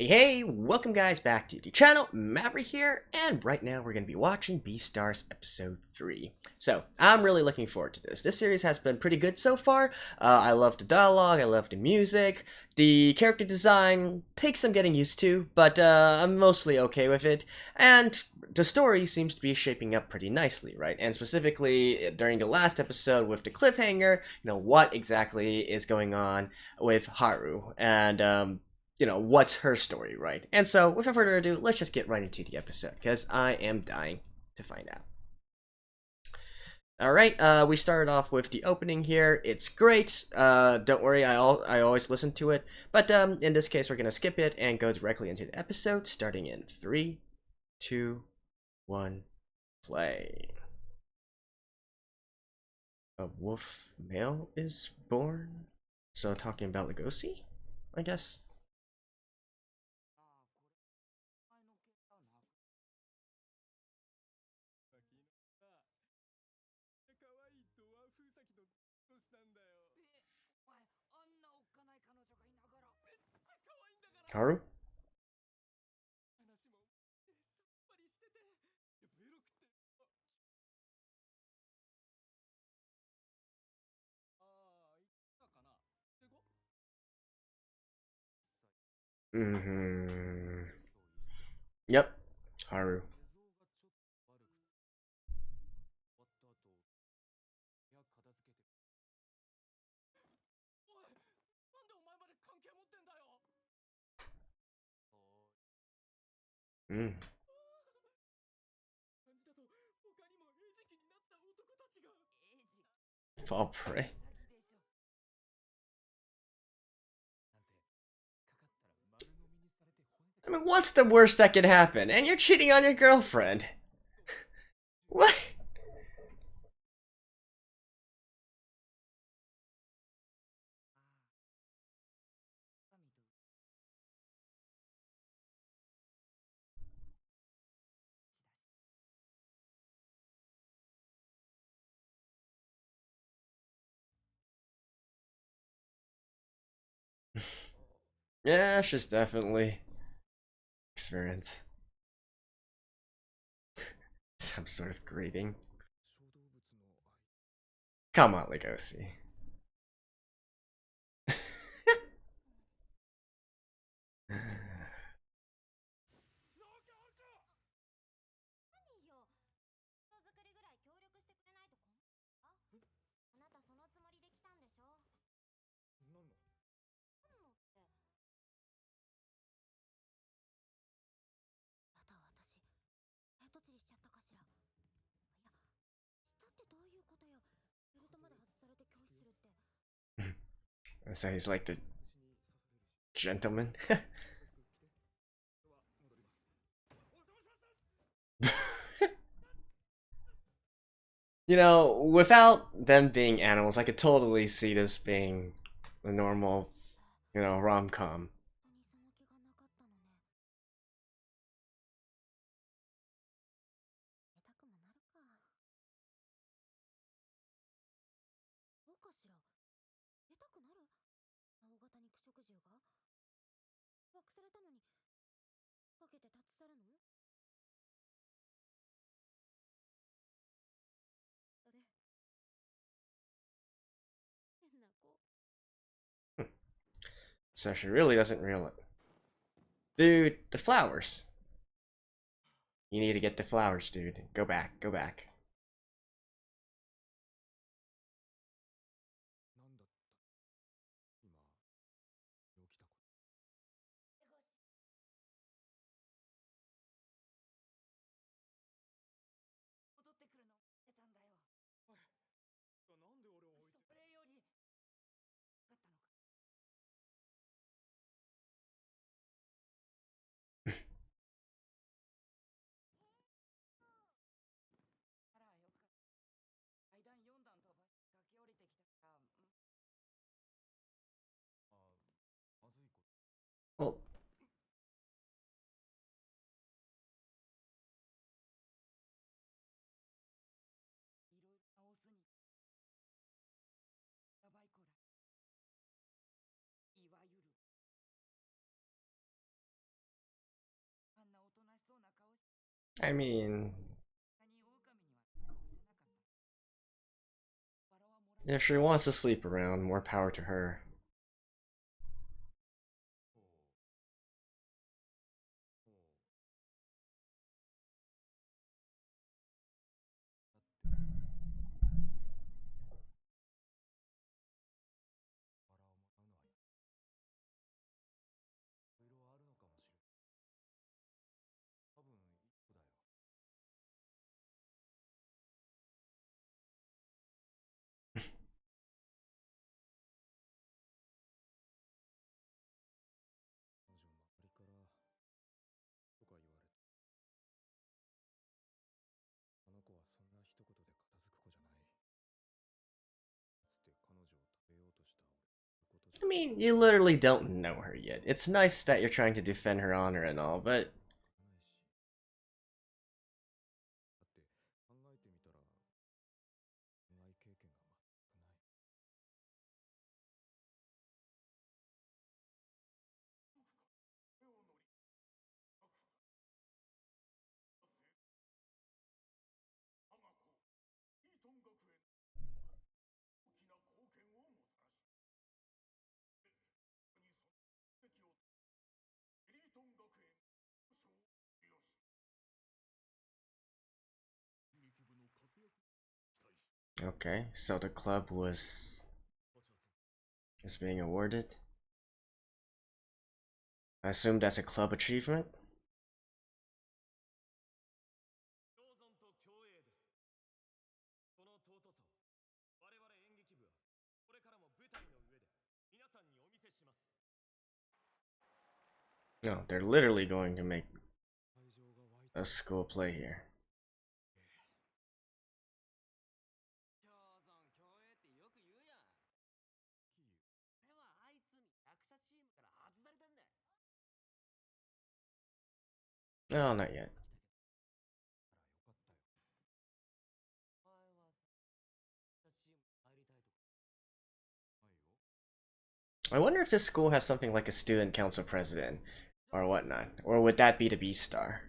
Hey, welcome guys back to the channel. Maverick here, and right now we're going to be watching BEASTARS episode 3. So, I'm really looking forward to this. This series has been pretty good so far. I love the dialogue, I love the music, the character design takes some getting used to, but I'm mostly okay with it, and the story seems to be shaping up pretty nicely, right? And specifically, during the last episode with the cliffhanger, what exactly is going on with Haru, and what's her story, right? And so, without further ado, let's just get right into the episode, because I am dying to find out. Alright, we started off with the opening here. It's great. Don't worry, I always listen to it. But in this case, we're going to skip it and go directly into the episode, starting in 3, 2, 1, play. A wolf male is born? So, talking about Legosi, I guess? Haru? Mm-hmm. Yep. Haru. Mm. Fall prey. I mean, what's the worst that could happen? And you're cheating on your girlfriend. What? Yeah, she's definitely experience some sort of greeting. Come on, Legosi. So he's like the gentleman. Without them being animals, I could totally see this being a normal, rom-com. So she really doesn't realize. Dude, the flowers. You need to get the flowers, dude. Go back, go back. I mean, if she wants to sleep around, more power to her. I mean, you literally don't know her yet. It's nice that you're trying to defend her honor and all, but okay. So the club is being awarded. I assume that's a club achievement. No, they're literally going to make a school play here. No, not yet. I wonder if this school has something like a student council president or whatnot, or would that be the B-Star?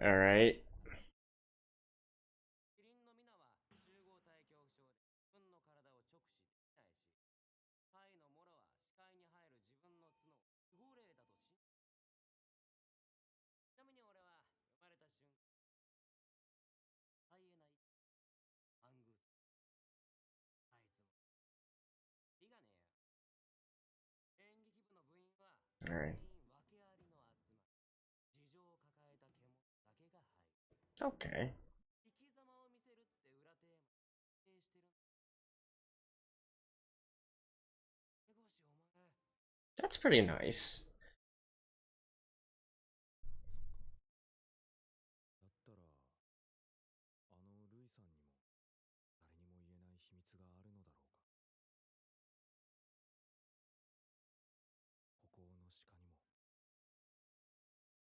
All right. All right. Okay. That's pretty nice.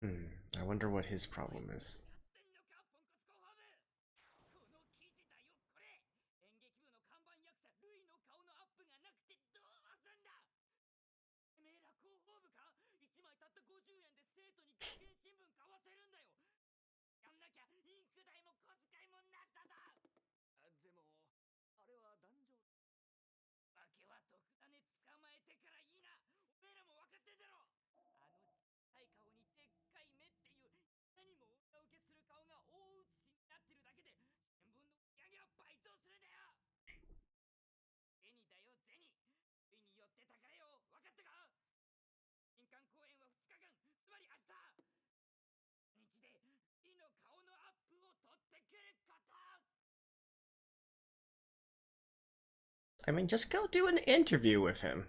Hmm. I wonder what his problem is. I mean, just go do an interview with him.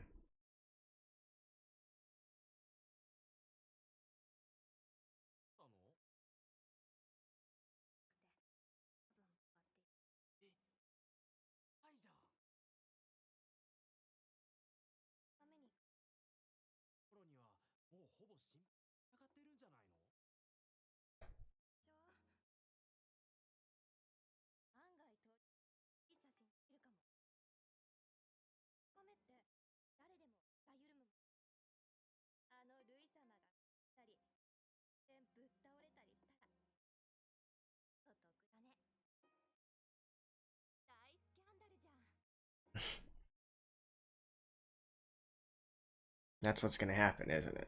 That's what's gonna happen, isn't it?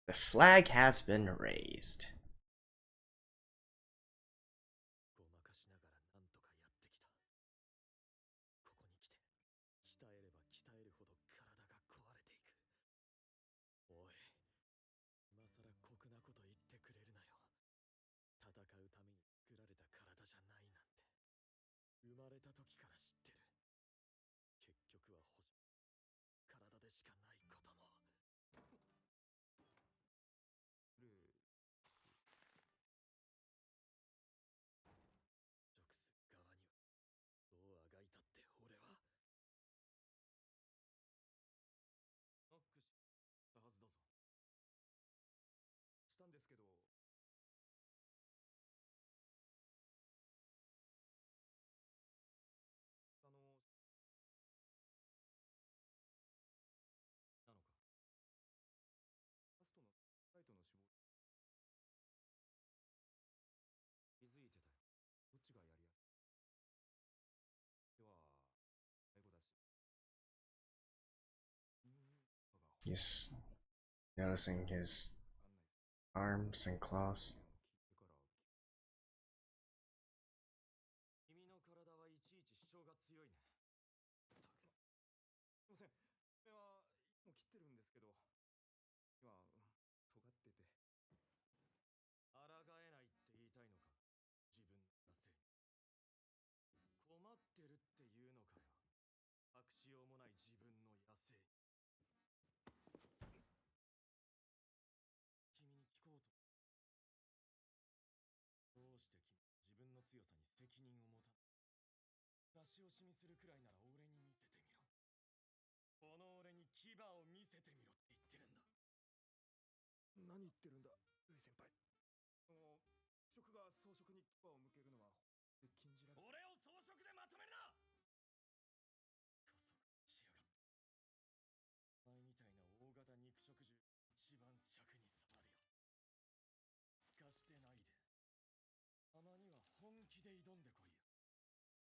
The flag has been raised. He's noticing his arms and claws.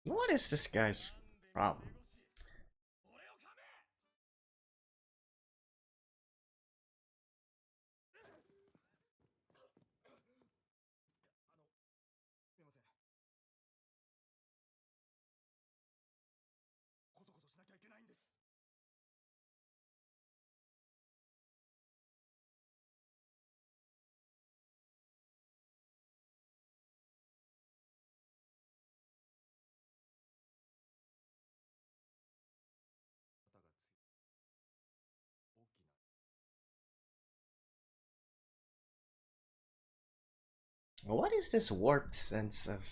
What is this guy's problem? What is this warped sense of...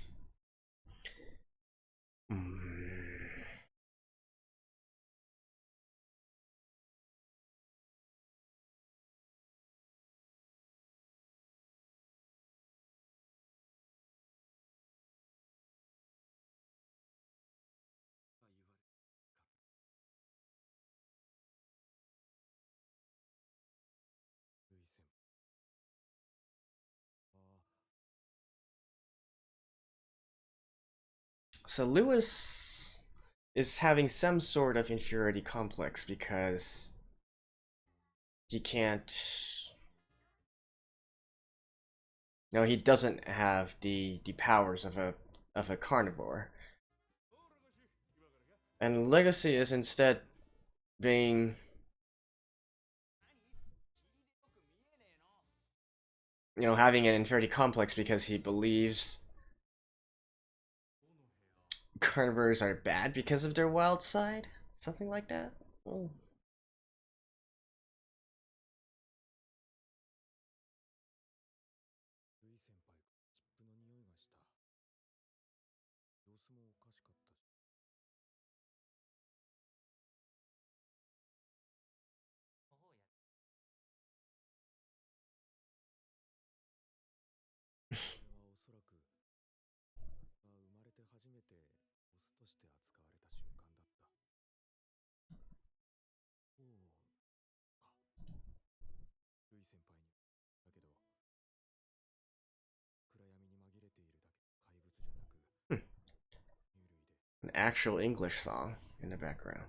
So Lewis is having some sort of inferiority complex because he can't... No, he doesn't have the powers of a carnivore. And Legacy is instead being... You know, having an inferiority complex because he believes carnivores are bad because of their wild side? Something like that? Oh. An actual English song in the background.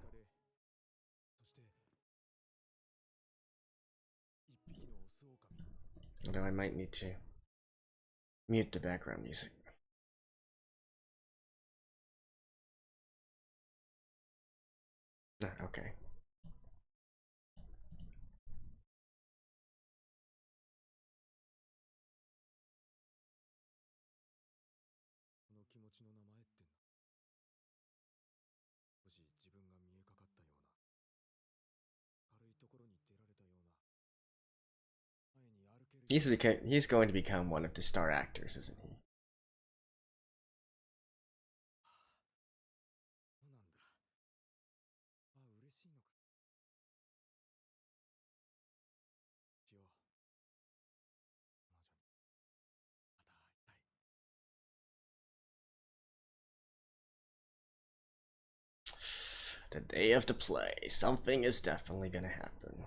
Although I might need to mute the background music. Okay. He's going to become one of the star actors, isn't he? The day of the play. Something is definitely gonna happen.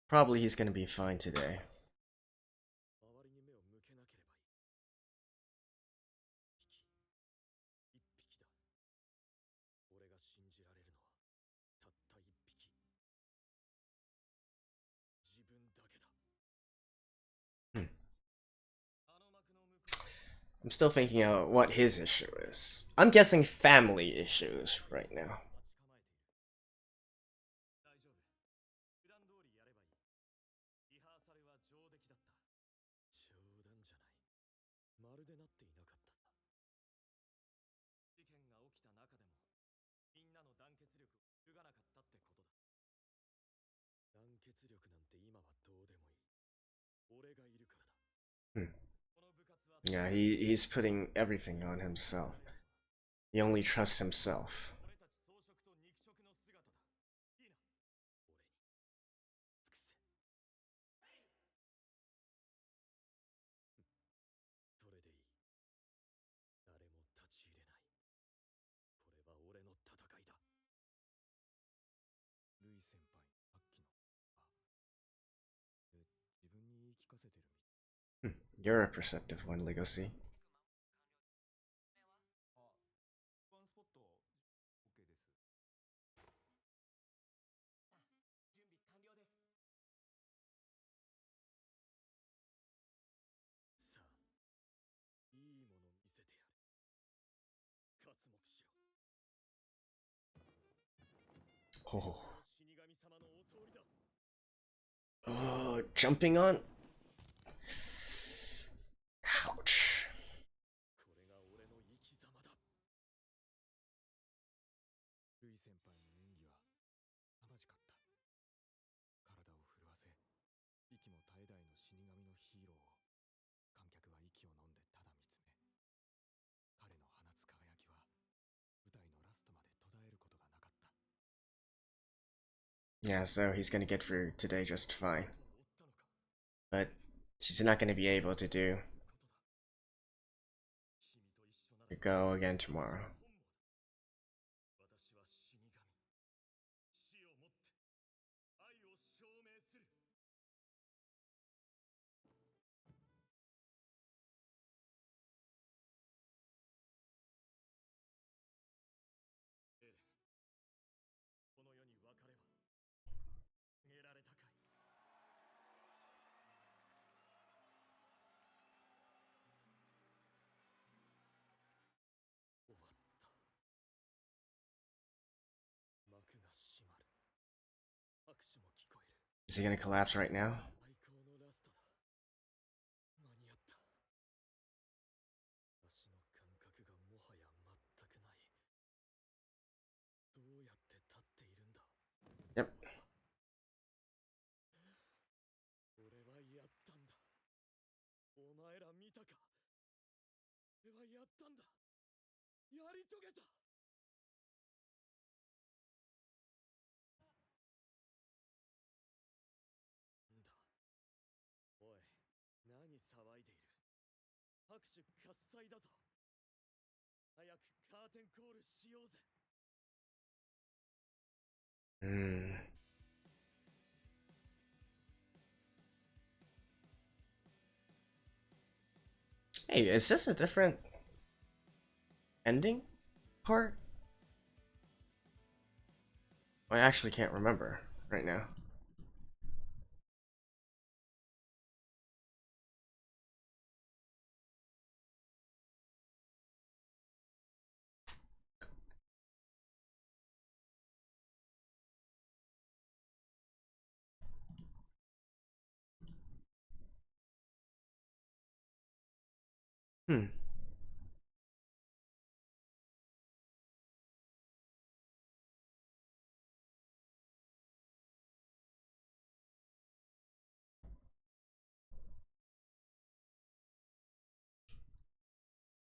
Probably he's gonna be fine today. I'm still thinking of what his issue is. I'm guessing family issues right now. Hmm. Yeah, he's putting everything on himself. He only trusts himself. You're a perceptive one, Legacy. Oh. Oh, jumping on. Ouch. Yeah, so he's gonna get through today just fine. But she's not gonna be able to do go again tomorrow. Is he gonna collapse right now? Yep. Hmm. Hey, is this a different ending part? I actually can't remember right now. Hmm.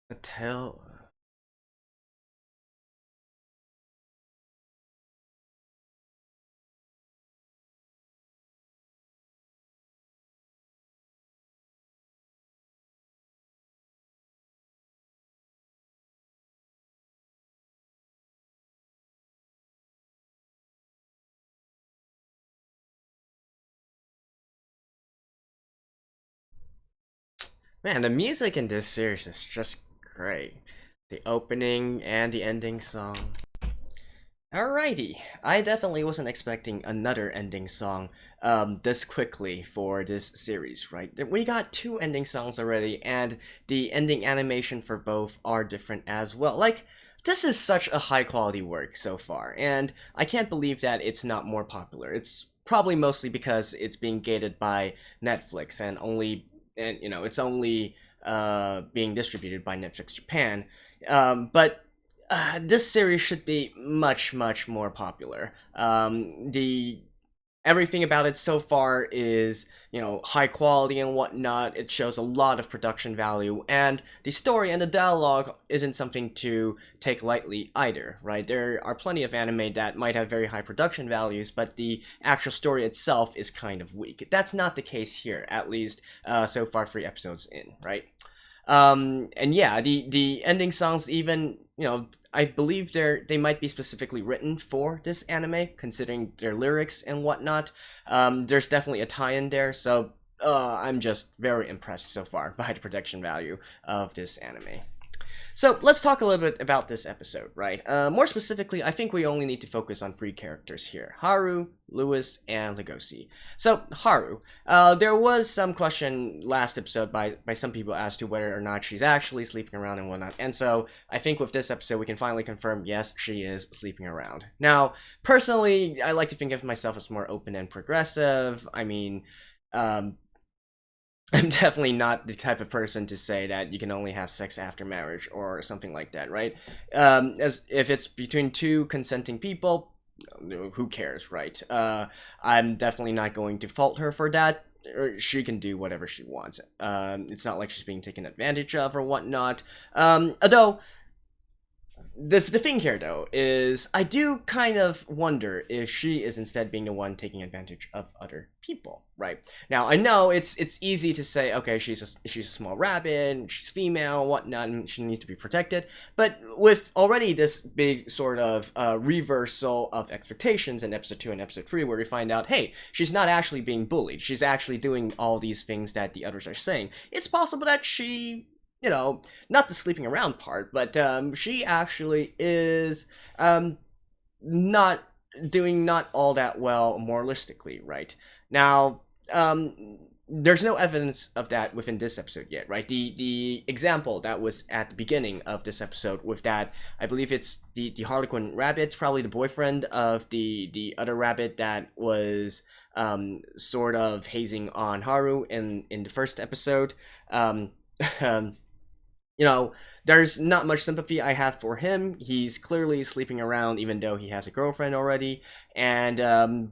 The tale. Man, the music in this series is just great. The opening and the ending song. Alrighty, I definitely wasn't expecting another ending song this quickly for this series, right? We got two ending songs already, and the ending animation for both are different as well. Like, this is such a high quality work so far, and I can't believe that it's not more popular. It's probably mostly because it's being gated by Netflix and it's only being distributed by Netflix Japan. But this series should be much, much more popular. The Everything about it so far is, high quality and whatnot. It shows a lot of production value, and the story and the dialogue isn't something to take lightly either, right? There are plenty of anime that might have very high production values, but the actual story itself is kind of weak. That's not the case here, at least so far 3 episodes in, right? And yeah, the ending songs, even, I believe they might be specifically written for this anime, considering their lyrics and whatnot. There's definitely a tie-in there, so I'm just very impressed so far by the production value of this anime. So let's talk a little bit about this episode, right? More specifically, I think we only need to focus on 3 characters here: Haru, Lewis, and Legoshi. So Haru, there was some question last episode by some people as to whether or not she's actually sleeping around and whatnot, and so I think with this episode we can finally confirm, yes, she is sleeping around. Now, personally, I like to think of myself as more open and progressive. I mean, um, I'm definitely not the type of person to say that you can only have sex after marriage or something like that, right? As if it's between two consenting people, who cares, right? I'm definitely not going to fault her for that. She can do whatever she wants. It's not like she's being taken advantage of or whatnot. Although the thing here though is I do kind of wonder if she is instead being the one taking advantage of other people, right? Now I know it's easy to say, okay, she's a small rabbit, she's female, whatnot, and she needs to be protected. But with already this big sort of reversal of expectations in episode 2 and episode 3, where we find out, hey, she's not actually being bullied, she's actually doing all these things that the others are saying. It's possible that she, not the sleeping around part, but she actually is not doing not all that well moralistically, right? Now, there's no evidence of that within this episode yet, right? The example that was at the beginning of this episode with that, I believe it's the Harlequin rabbit, probably the boyfriend of the other rabbit that was sort of hazing on Haru in the first episode. Um, there's not much sympathy I have for him. He's clearly sleeping around, even though he has a girlfriend already. And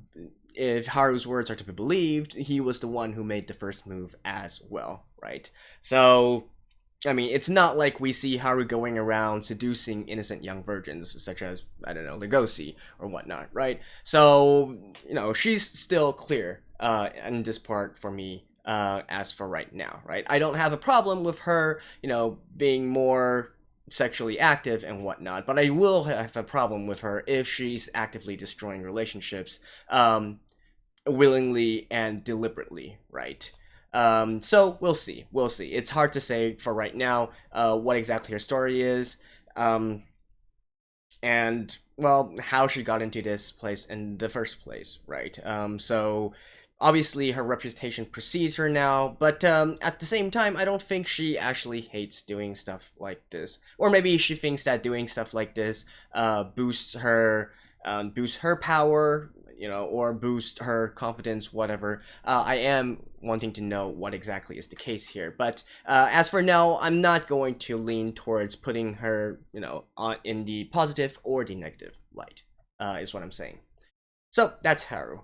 if Haru's words are to be believed, he was the one who made the first move as well, right? So, I mean, it's not like we see Haru going around seducing innocent young virgins, such as, I don't know, Legoshi or whatnot, right? So, she's still clear in this part for me, as for right now, right? I don't have a problem with her, being more sexually active and whatnot, but I will have a problem with her if she's actively destroying relationships, willingly and deliberately, right? So we'll see. We'll see. It's hard to say for right now what exactly her story is, and well, how she got into this place in the first place, right? So obviously her reputation precedes her now, but at the same time, I don't think she actually hates doing stuff like this, or maybe she thinks that doing stuff like this boosts her power, or boost her confidence, whatever. I am wanting to know what exactly is the case here. But as for now, I'm not going to lean towards putting her, in the positive or the negative light, is what I'm saying. So that's Haru.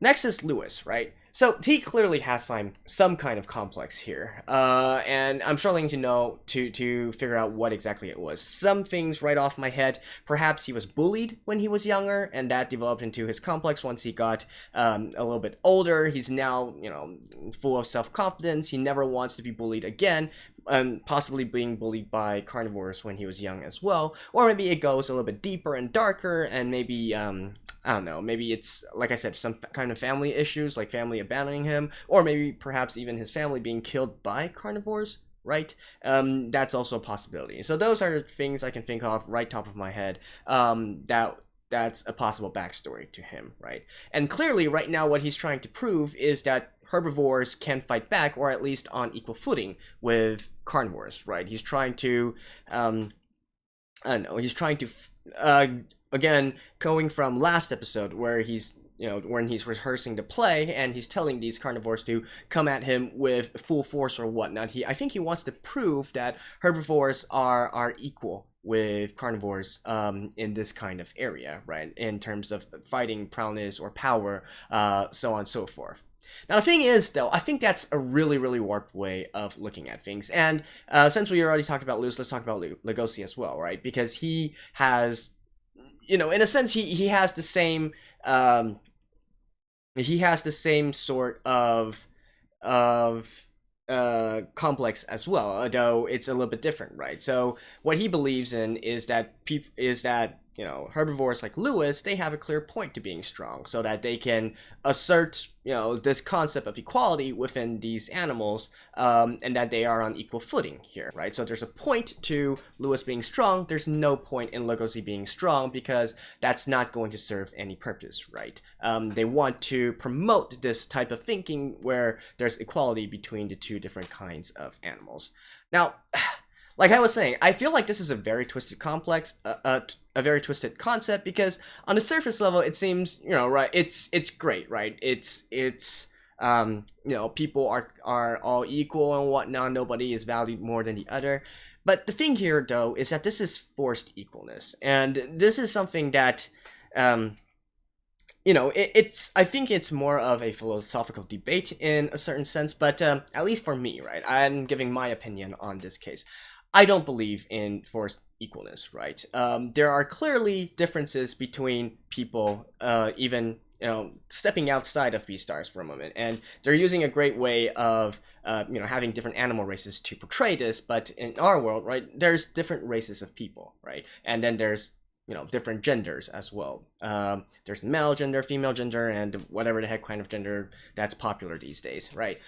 Next is Lewis, right? So he clearly has some kind of complex here, and I'm struggling to figure out what exactly it was. Some things right off my head. Perhaps he was bullied when he was younger, and that developed into his complex once he got a little bit older. He's now full of self-confidence. He never wants to be bullied again. Possibly being bullied by carnivores when he was young as well, or maybe it goes a little bit deeper and darker, and maybe I don't know, maybe it's, like I said, some kind of family issues, like family abandoning him, or maybe perhaps even his family being killed by carnivores, right? That's also a possibility. So those are things I can think of right top of my head, that's a possible backstory to him, right? And clearly, right now, what he's trying to prove is that herbivores can fight back, or at least on equal footing with carnivores, right? He's trying to, I don't know, again, going from last episode where he's, when he's rehearsing the play and he's telling these carnivores to come at him with full force or whatnot. I think he wants to prove that herbivores are equal with carnivores in this kind of area, right? In terms of fighting prowess or power, so on and so forth. Now, the thing is, though, I think that's a really, really warped way of looking at things. And since we already talked about Lewis, let's talk about Lugosi as well, right? Because he has, in a sense, he has the same, sort of complex as well, although it's a little bit different, right? So what he believes in is that herbivores like Lewis, they have a clear point to being strong, so that they can assert, this concept of equality within these animals, and that they are on equal footing here, right? So there's a point to Lewis being strong. There's no point in Lugosi being strong, because that's not going to serve any purpose, right? They want to promote this type of thinking where there's equality between the two different kinds of animals. Now, like I was saying, I feel like this is a very twisted a very twisted concept, because on the surface level, it seems, right, it's great, right? It's people are all equal and whatnot. Nobody is valued more than the other. But the thing here, though, is that this is forced equalness, and this is something that, I think it's more of a philosophical debate in a certain sense, but at least for me, right, I'm giving my opinion on this case. I don't believe in forced equalness, right? There are clearly differences between people, even, stepping outside of BEASTARS for a moment, and they're using a great way of, having different animal races to portray this, but in our world, right, there's different races of people, right? And then there's, different genders as well. There's male gender, female gender, and whatever the heck kind of gender that's popular these days, right?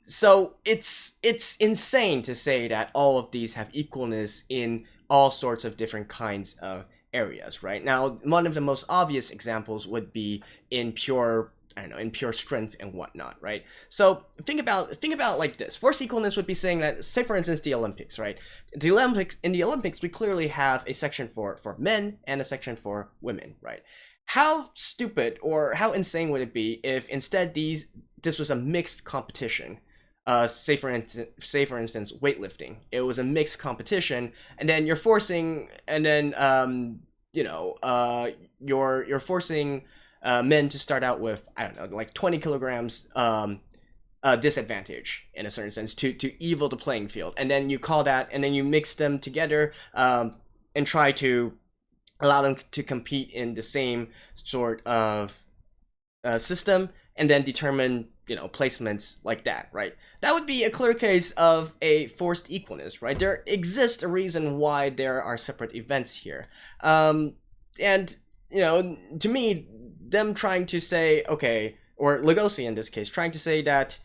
So it's insane to say that all of these have equalness in all sorts of different kinds of areas, right? Now, one of the most obvious examples would be in pure strength and whatnot, right? So think about like this. Forced equalness would be saying that, say for instance, the Olympics, right? In the Olympics, we clearly have a section for men and a section for women, right? How stupid or how insane would it be if instead this was a mixed competition? Say for instance, weightlifting. It was a mixed competition, and then you're forcing, you're forcing men to start out with, I don't know, like 20 kilograms disadvantage in a certain sense to evil the playing field, and then you call that, and then you mix them together and try to allow them to compete in the same sort of system, and then determine placements like that, right? That would be a clear case of a forced equalness, right? There exists a reason why there are separate events here. And, to me, them trying to say, okay, or Lugosi in this case, trying to say that,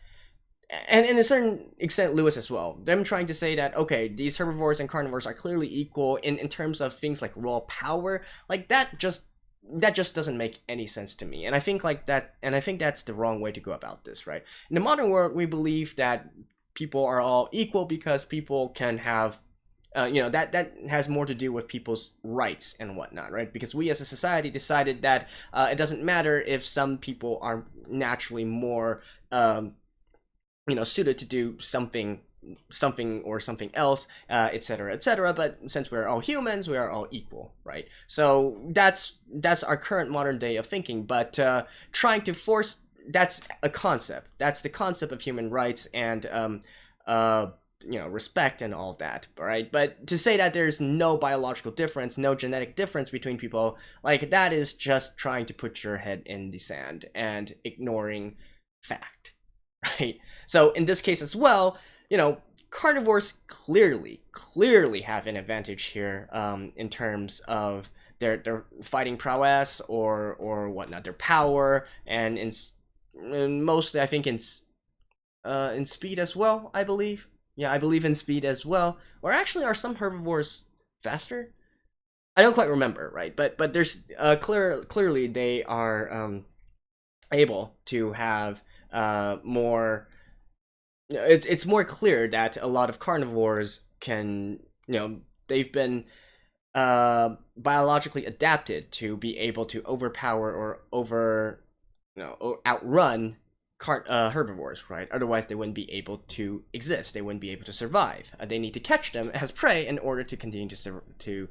and in a certain extent Lewis as well, them trying to say that, okay, these herbivores and carnivores are clearly equal in terms of things like raw power, like that just doesn't make any sense to me. And I think that's the wrong way to go about this, right? In the modern world, we believe that people are all equal because people can have that has more to do with people's rights and whatnot, right? Because we as a society decided that it doesn't matter if some people are naturally more suited to do something or something else, etc., etc. But since we're all humans, we are all equal, right? So that's our current modern day of thinking. But trying to force, that's a concept. That's the concept of human rights and respect and all that, right? But to say that there's no biological difference, no genetic difference between people, like that is just trying to put your head in the sand and ignoring fact, right? So in this case as well, carnivores clearly have an advantage here in terms of their fighting prowess or whatnot, their power, and mostly I think in speed as well, I believe. Yeah, I believe in speed as well. Or actually, are some herbivores faster? I don't quite remember, right? But there's clearly they are able to have more. It's more clear that a lot of carnivores can, they've been biologically adapted to be able to overpower or outrun herbivores, right? Otherwise, they wouldn't be able to exist. They wouldn't be able to survive. They need to catch them as prey in order to continue to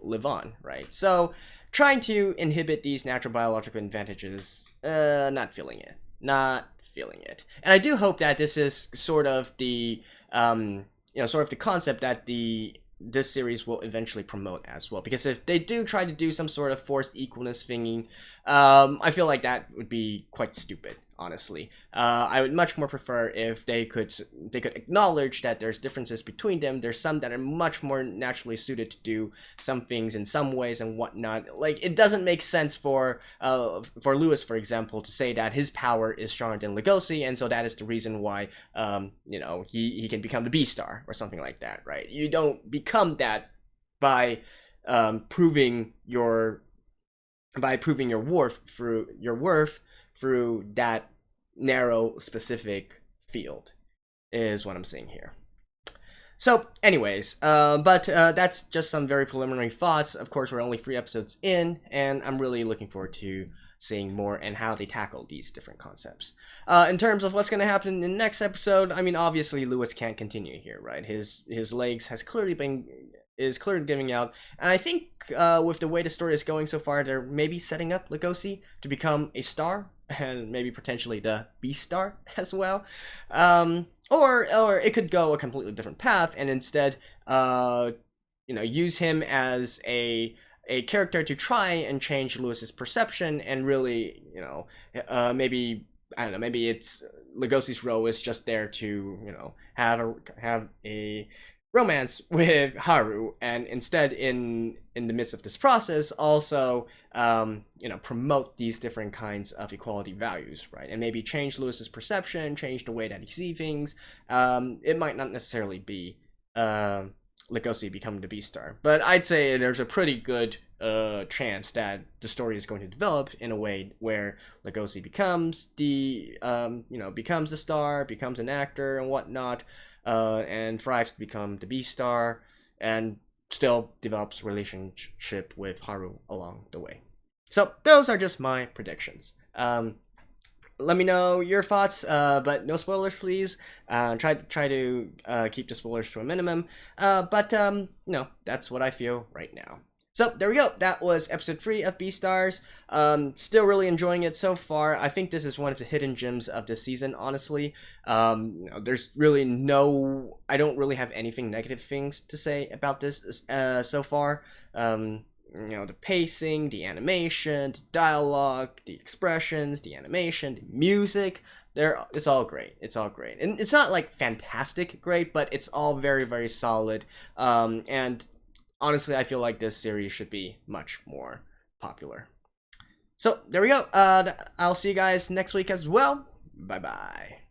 live on, right? So, trying to inhibit these natural biological advantages, not feeling it. And I do hope that this is sort of the concept that this series will eventually promote as well. Because if they do try to do some sort of forced equalness thingy, I feel like that would be quite stupid, honestly. I would much more prefer if they could acknowledge that there's differences between them. There's some that are much more naturally suited to do some things in some ways and whatnot. Like, it doesn't make sense for Lewis, for example, to say that his power is stronger than Lugosi, and so that is the reason why he can become the B-star or something like that, right? You don't become that by proving your worth through that narrow specific field, is what I'm saying here. So anyways, that's just some very preliminary thoughts. Of course, we're only 3 episodes in, and I'm really looking forward to seeing more and how they tackle these different concepts. In terms of what's going to happen in the next episode, I mean, obviously Lewis can't continue here, right? His legs is clearly giving out, and I think with the way the story is going so far, they're maybe setting up Lugosi to become a star, and maybe potentially the B-star as well. Or it could go a completely different path, and instead, use him as a character to try and change Lewis's perception, and really, maybe, I don't know, maybe it's Lugosi's role is just there to, have a romance with Haru, and instead in the midst of this process also promote these different kinds of equality values, right? And maybe change Lewis's perception, change the way that he sees things. It might not necessarily be Lugosi becoming the B-star, but I'd say there's a pretty good chance that the story is going to develop in a way where Lugosi becomes the star, becomes an actor and whatnot, and thrives to become the B-star, and still develops a relationship with Haru along the way. So those are just my predictions. Let me know your thoughts, but no spoilers, please. Try to keep the spoilers to a minimum. But that's what I feel right now. So there we go. That was episode 3 of BEASTARS. Still really enjoying it so far. I think this is one of the hidden gems of this season, honestly. There's really I don't really have anything negative things to say about this so far. you know, the pacing, the animation, the dialogue, the expressions, the animation, the music. It's all great. It's all great, and it's not like fantastic great, but it's all very, very solid. And honestly, I feel like this series should be much more popular. So there we go. I'll see you guys next week as well. Bye bye.